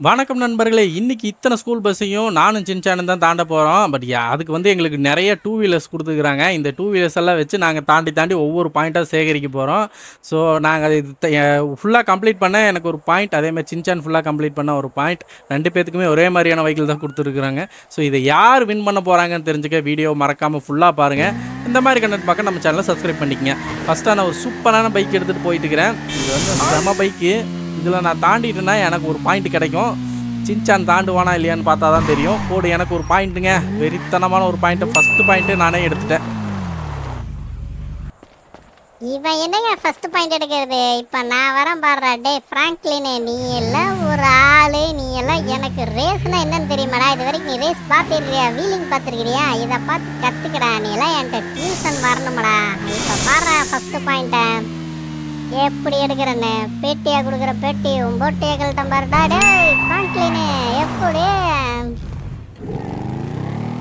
வணக்கம் நண்பர்களே! இன்னைக்கு இத்தன ஸ்கூல் பஸ்ஸையும் நானும் சின்சானும் தான் தாண்ட போறோம். அதுக்கு வந்து எங்களுக்கு நெறைய டூ வீலர்ஸ் குடுத்துருக்காங்க. இந்த டூ வீலர்ஸ் எல்லாம் வச்சு நாங்க தாண்டி தாண்டி ஒவ்வொரு பாயிண்ட்டா சேகரிக்க போறோம். ஸோ நாங்க இது ஃபுல்லா கம்ப்ளீட் பண்ண எனக்கு ஒரு பாயிண்ட், அதேமாரி சின்சான் ஃபுல்லா கம்ப்ளீட் பண்ண ஒரு பாயிண்ட். 2 பேத்துக்குமே ஒரே மாரியான வெஹிக்கிள் தான் குடுத்துருக்காங்க. ஸோ இத யார் வின் பண்ண போறாங்கன்னு தெரிஞ்சுக்க வீடியோ மறக்காம ஃபுல்லா பாருங்க. இந்த மாரி கன்டென்ட் பார்க்க நம்ம சேனல சப்ஸ்கிரைப் பண்ணிக்கங்க. ஃபர்ஸ்ட்டா நான் ஒரு சூப்பரான பைக் எடுத்துட்டு போயிட்டுருக்கிறேன். இது வந்து செம பைக்கு. இதில நான் தாண்டிட்டேன்னா எனக்கு ஒரு பாயிண்ட் கிடைக்கும். சின்சான் தாண்டுவானா இல்லையான்னு பார்த்தா தான் தெரியும். போடு, எனக்கு ஒரு பாயிண்ட்டுங்க. வெறித்தனமான ஒரு பாயிண்ட்டு. ஃபஸ்ட்டு பாயிண்ட்டு நானே எடுத்துட்டேன். இவன் என்னங்க ஃபர்ஸ்ட் பாயிண்ட் எடுக்கிறது? இப்ப நான் வரேன் பாடுறா. டே பிராங்க்லினே, நீ எல்லாம் ஒரு ஆளு. நீ எல்லாம் எனக்கு ரேஸ்னா என்னன்னு தெரியுமாடா? இது வரைக்கும் நீ ரேஸ் பார்த்துருக்கியா? வீலிங் பார்த்துருக்கிறியா? இதை பார்த்து கத்துக்கடா. நீ எல்லாம் என்கிட்ட டியூஷன் வரணுமாடா. இப்ப பாடுறா ஃபர்ஸ்ட் பாயிண்ட்டை எப்படி எடுக்கிறேன்னு. பேட்டியா கொடுக்குற பேட்டி உன் போட்டியை கழட்டம் பாருடா. டே பிராங்க்லினே, எப்படி?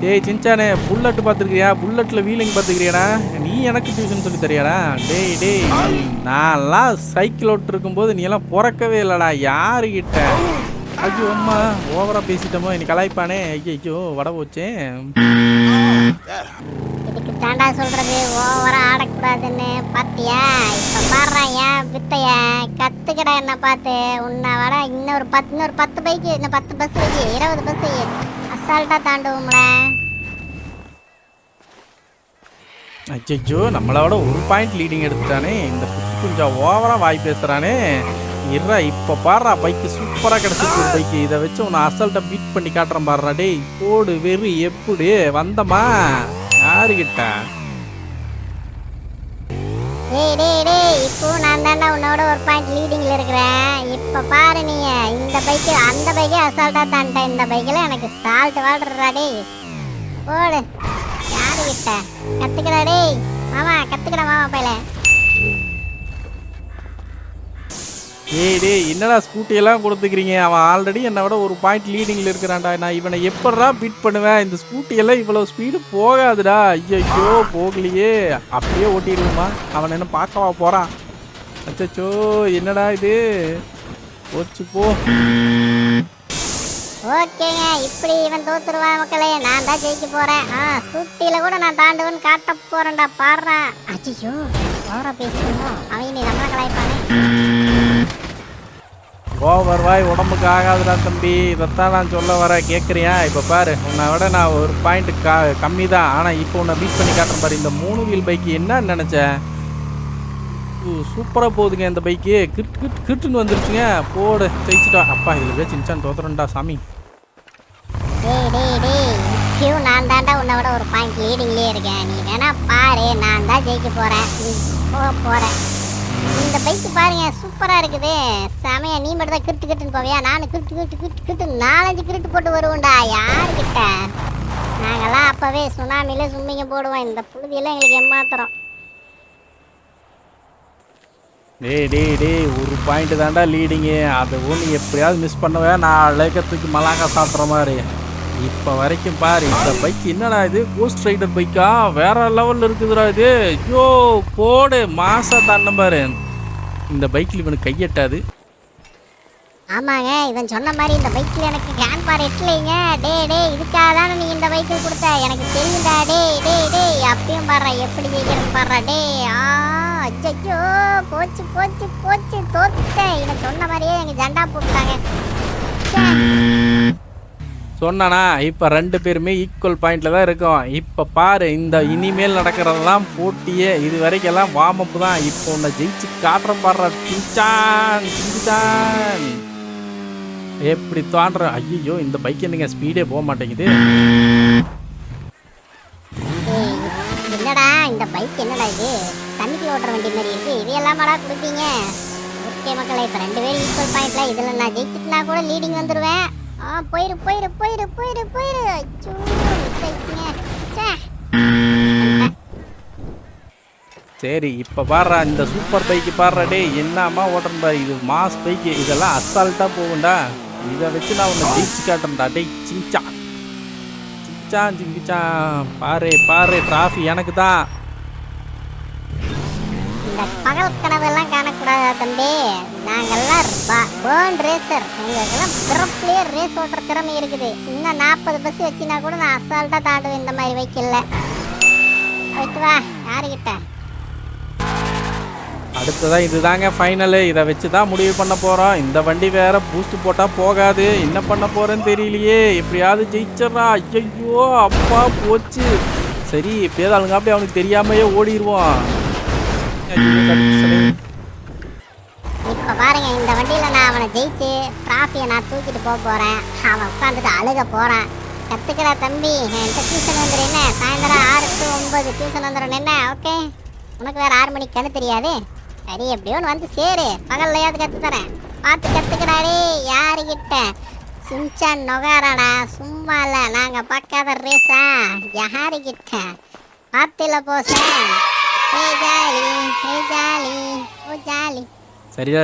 டேய் சின்சானே, புல்லட் பார்த்துருக்கிறியா? புல்லட்டில் வீலிங் பார்த்துக்கிறியாடா? நீ எனக்கு டியூஷன் சொல்லி தரியாடா? டேய் டேய், நான்லாம் சைக்கிள் ஓட்டு இருக்கும்போது நீ எல்லாம் பிறக்கவே இல்லைடா. யாருக்கிட்ட? ஐயோ அம்மா, ஓவராக பேசிட்டோமோ, இன்னைக்கு கலாய்ப்பானே. ஐயோ வட போச்சேன். இதுக்கு தாண்டா சொல்றது ஓவரா ஆடக்கூடாதுன்னு. பாத்தியா? இப்ப பாடுறா ஏன் வித்தைய கத்துக்கடா. என்ன பார்த்து உன்னை வர இன்னொரு 10 பைக்கு, இன்னும் 10 பஸ் வை, 20 பஸ் வை, அசால்ட்டா தாண்டுவோம்ல. ஐயோ, நம்மளோட ஒரு பாயிண்ட் லீடிங் எடுத்துட்டானே. இந்த கொஞ்சம் ஓவராக வாய் பேசுகிறானே. இருறா, இப்போ பாடுறா பைக்கு சூப்பராக கிடச்சிருக்கு ஒரு பைக்கு. இதை வச்சு உன்னை அசால்ட்டாக பீட் பண்ணி காட்டுறேன் பாடுறா. டேய் போடு வெறு. எப்படி வந்தமா? யாருக்கிட்ட? டேய் டேய் டேய், இப்போ நான் தாண்டா உன்னோட ஒரு பாயிண்ட் லீடிங்ல இருக்கிறேன். இப்ப பாரு, நீ இந்த பைக்கு அந்த பைக்கே அசால்ட்டா தாண்டேன். இந்த பைக்கில் எனக்கு சால்ட் வாடுறா. டேய் போடு. யாருக்கிட்ட? கத்துக்கடா டேய் மாமா, கத்துக்கடா மாமா பையல. டேய் என்னடா ஸ்கூட்டியெல்லாம் கொடுத்துக்கிறீங்க? அவன் ஆல்ரெடி என்னை விட ஒரு பாயிண்ட் லீடிங்கில் இருக்கிறான்டா. நான் இவனை எப்படா பீட் பண்ணுவேன்? இந்த ஸ்கூட்டியெல்லாம் இவ்வளோ ஸ்பீடு போகாதுடா. ஐயோ போகலையே. அப்படியே ஓட்டிடுவோமா? அவன் என்ன பார்க்கவா போகிறான்? அச்சோ, என்னடா இது? போச்சு போ. ஓகேங்க, இப்படி இவன் தோத்துருவான் மக்களே. நான் தான் ஜெயிக்க போறேன். ஸ்கூட்டியில கூட நான் தாண்டுவேன்னு காட்ட போறேன்டா. பாடுறேன். அச்சோ, ஓவரா பேசுறோம். அவன் நீ நம்மள கலாய்ப்பானே. ஓவர் வாய் உடம்புக்கு ஆகாதுடா தம்பி. இதைத்தான் நான் சொல்ல வர. கேட்குறியா? இப்போ பாரு, உன்னை விட நான் ஒரு பாயிண்ட் கம்மி தான். ஆனால் இப்போ உன்னை பீட் பண்ணி காட்டுறேன் பாரு. இந்த 3 வீல் பைக்கு என்ன நினச்சேன்? சூப்பராக போகுதுங்க இந்த பைக்கு. கிட்டுன்னு வந்துருச்சுங்க. போடு, ஜெயிச்சுட்டா. அப்பா, இதில் போய் சின்சான் தோத்துறேன்டா சாமி. நான் தாண்டா உன்னை விட ஒரு பாயிண்ட் லீடிங்லேயே இருக்கேன். நீ வேணா பாரு, நான் தான் ஜெயிக்க போறேன். நீ போறேன். இந்த பைக்கு பாருங்க, சூப்பரா இருக்குது. செமையா. நீ மட்டும் தான் கிட்டுன்னு போவியா? நானும் கிட்டு 4-5 கிட்டு போட்டு வருவோம்டா. யாருக்கிட்ட? நாங்கெல்லாம் அப்பவே சுனாமில சும்மிங்க போடுவோம். இந்த புழுதியெல்லாம் எங்களுக்கு ஏமாத்துறோம். டேய் ஒரு பாயிண்ட் தாண்டா லீடிங்கு. அதை ஒன்று எப்படியாவது மிஸ் பண்ணுவேன். நான் லேக்கத்துக்கு மலாங்கா சாப்பிட்ற மாதிரி. இப்போ வரைக்கும் பாரு, இந்த பைக் என்னடா இது? கோஸ்ட் ரைடர் பைக்கா? வேற லெவலில் இருக்குதுடா இது. ஐயோ போடு, மாசா தாண்ட பாரு. இந்த பைக்கில் இவனுக்கு கையெட்டாது. ஆமாங்க, இவன் சொன்ன மாதிரி இந்த பைக்கில் எனக்கு கேன் பார் எட்டலைங்க. டேய் இதுக்காக தானே நீ இந்த பைக்கில் கொடுத்த? எனக்கு தெரியுதா? டேய் அப்பயும் பாடுறா எப்படி ஜெயிக்கிறேன்னு பாடுறா. அச்சோ, போச்சு தோத்துட்டேன். இவன் சொன்ன மாதிரியே எங்க ஜண்டா போட்டுட்டாங்க. சொன்னானா? இப்போ 2 பேருமே ஈக்குவல் பாயிண்டில் தான் இருக்கோம். இப்போ பாரு, இந்த இனிமேல் நடக்கிறதெல்லாம் போட்டியே. இது வரைக்கெல்லாம் வார்ம் அப் தான். இப்போ உன்னை ஜெயிச்சு காட்டுறேன் பாடுற. சின்சான் எப்படி தாண்டுற? ஐயோ, இந்த பைக் என்னங்க ஸ்பீடே போக மாட்டேங்குது. என்னடா இந்த பைக்? என்னடா இது? தண்ணிக்குள்ள ஓட்டுற வண்டி மாதிரி இருக்கு. இது எல்லாமாடா கொடுப்பீங்க? ஓகே மக்களே, இப்போ 2 பேரும் ஈக்குவல் பாயிண்ட்ல. இதில் நான் ஜெயிச்சுட்டுனா கூட லீடிங் வந்துடுவேன். போயிரு. அச்சோ, மிஸ் ஆயிடுச்சுங்க. சரி, இப்போ பாடுறா இந்த சூப்பர் பைக்கு பாடுறா. டே என்னம்மா ஓட்டுறேன் பாரு. இது மாஸ் பைக்கு. இதெல்லாம் அசால்ட்டாக போகும்டா. இதை வச்சு நான் உன்னை ஜெயிச்சு காட்டுறேன்டா. டே சிங்சான் பாரு, டிராஃபி எனக்கு தான். இந்த இந்த பகல் கனவு எல்லாம் காணக்கூடாதா தம்பி? நாங்கெல்லாம் பேர்ன் ரேசர். உங்களுக்கெல்லாம் பிறப்புலயே ரேஸ் ஓட்டுற திறமை இருக்குது. இன்னும் 40 பஸ் வச்சுனா கூட நான் அசால்ட்டா தாண்டுவேன் இந்த மாதிரி வைக்கல. போயிட்டு வா யாருக்கிட்ட. அடுத்ததான் இதுதாங்க ஃபைனலு. இதை வச்சு தான் முடிவு பண்ண போகிறோம். இந்த வண்டி வேற பூஸ்ட் போட்டால் போகாது. என்ன பண்ண போகிறேன்னு தெரியலையே. எப்படியாவது ஜெயிச்சிட்றா. ஐயோ அப்பா போச்சு. சரி எப்படியாவது ஆளுங்க அப்படி அவனுக்கு தெரியாமையே ஓடிடுவான். இப்ப பாருங்க, இந்த வண்டியில நான் அவனை ஜெயிச்சு டிராஃபியை நான் தூக்கிட்டு போக போறேன். அவன் உட்காந்துட்டு அழுக போறான். கத்துக்கடா தம்பி, என்கிட்ட டியூஷன் வந்துடும் என்ன, சாயந்தரம் 6 to 9 டியூஷன் வந்துடும் என்ன. ஓகே, உனக்கு வேற 6 மணிக்கு கண்ணு தெரியாது. சரி எப்படியோ வந்து சேரு, பகல்லையாவது கத்து தரேன். பார்த்து கத்துக்கடாடே. யாருக்கிட்ட? சின்சான் நொகாராடா, சும்மா இல்ல. நாங்க பார்க்காத ரேஸா? யாருக்கிட்ட? பார்த்துல போசேன். ஹே ஜாலி, ஹே ஜாலி, ஓ ஜாலி.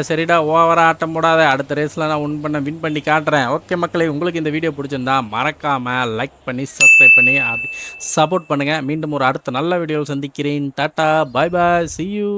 சரிடா ஓவராக ஆட்டம் போடாத. அடுத்த ரேஸில் நான் வின் பண்ணி காட்டுறேன். ஓகே மக்களே, உங்களுக்கு இந்த வீடியோ பிடிச்சிருந்தா மறக்காமல் லைக் பண்ணி சப்ஸ்கிரைப் பண்ணி அப்படி சப்போர்ட் பண்ணுங்கள். மீண்டும் ஒரு அடுத்த நல்ல வீடியோவில் சந்திக்கிறேன். Tata, bye bye, see you.